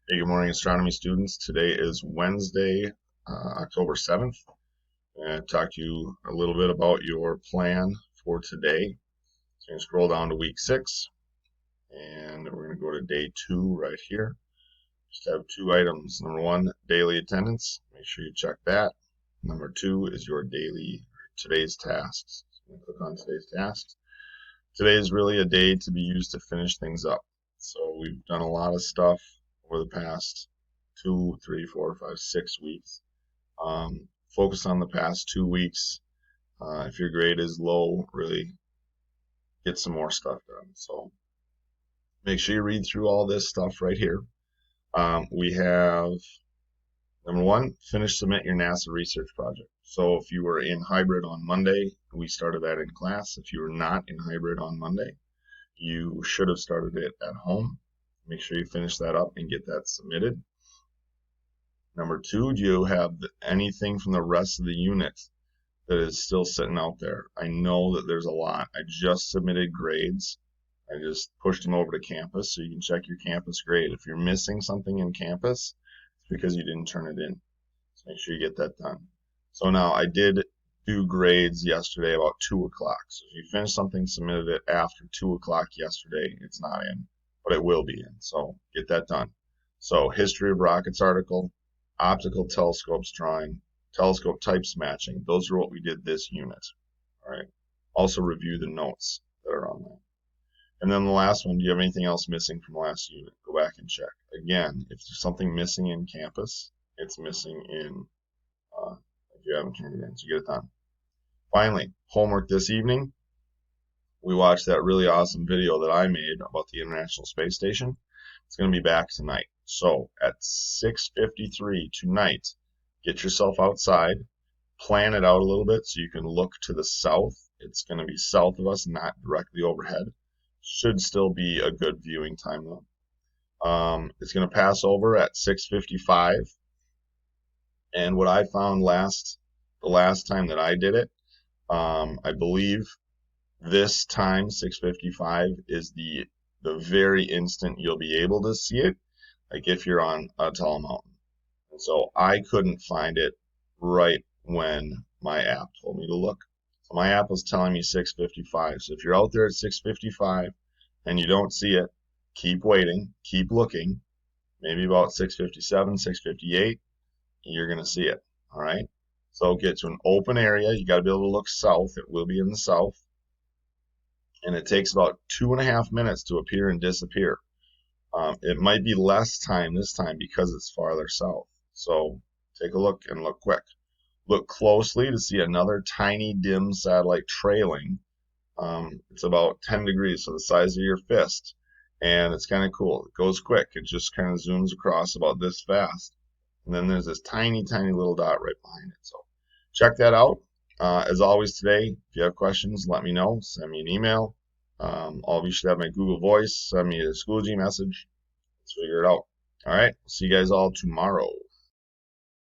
Hey, good morning, astronomy students. Today is Wednesday, October 7th. I'm going to talk to you a little bit about your plan for today. So you're going to scroll down to week 6, and we're going to go to day 2 right here. Just have 2 items. Number 1, daily attendance. Make sure you check that. Number 2 is your today's tasks. So I'm going to click on today's tasks. Today is really a day to be used to finish things up. So we've done a lot of stuff over the past 2, 3, 4, 5, 6 weeks. Focus on the past 2 weeks. If your grade is low, really get some more stuff done. So make sure you read through all this stuff right here. We have number 1, submit your NASA research project. So if you were in hybrid on Monday, we started that in class. If you were not in hybrid on Monday, you should have started it at home. Make sure you finish that up and get that submitted. Number 2, do you have anything from the rest of the unit that is still sitting out there? I know that there's a lot. I just submitted grades. I just pushed them over to campus so you can check your campus grade. If you're missing something in campus, it's because you didn't turn it in. So make sure you get that done. So now I did do grades yesterday about 2 o'clock. So if you finished something, submitted it after 2 o'clock yesterday, it's not in, but it will be in. So get that done. So history of rockets article, optical telescopes drawing, telescope types matching. Those are what we did this unit. All right. Also review the notes that are on there. And then the last one, do you have anything else missing from last unit? Go back and check. Again, if there's something missing in campus, it's missing in, if you haven't turned it in, so get it done. Finally, homework this evening. We watched that really awesome video that I made about the International Space Station. It's going to be back tonight. So at 6:53 tonight, get yourself outside, plan it out a little bit so you can look to the south. It's going to be south of us, not directly overhead. Should still be a good viewing time though. It's going to pass over at 6:55. And what I found the last time that I did it, I believe this time 6:55 is the very instant you'll be able to see it, like if you're on a tall mountain. And so I couldn't find it right when my app told me to look. So my app was telling me 6:55. So if you're out there at 6:55 and you don't see it, keep waiting, keep looking. Maybe about 6:57, 6:58, you're going to see it. All right. So get to an open area. You got to be able to look south. It will be in the south. And it takes about 2.5 minutes to appear and disappear. It might be less time this time because it's farther south. So take a look and look quick. Look closely to see another tiny dim satellite trailing. It's about 10 degrees, so the size of your fist. And it's kind of cool. It goes quick. It just kind of zooms across about this fast. And then there's this tiny, tiny little dot right behind it. So check that out. As always today, if you have questions, let me know. Send me an email. All of you should have my Google Voice. Send me a Schoology message. Let's figure it out. All right. See you guys all tomorrow.